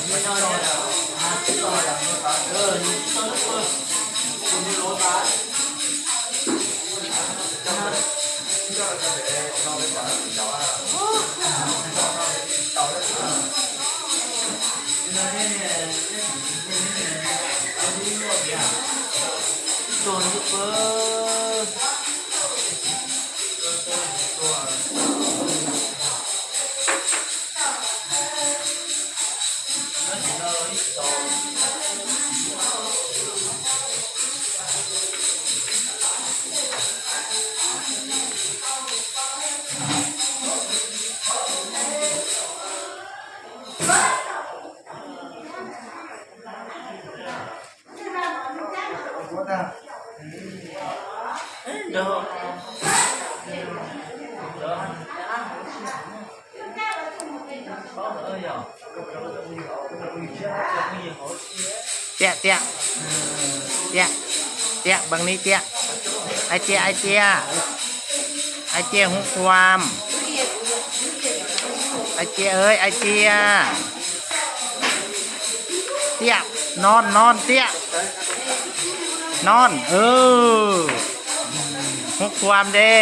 ไม่นอนเนี่ยที่ต่ออย่างนี้นี่ต้นเปิดคุณมีโรตาตัวนี้เปิดเตี้ยเตี้ยเตี้ยเตี้ยบางนี้เตี้ยไอเตี้ยไอเตี้ยไอเตี้ยหุบความไอเตี้ยเอ้ยไอเตี้ยเตี้ยนอนนอนเตี้ยนอนหุบความเด้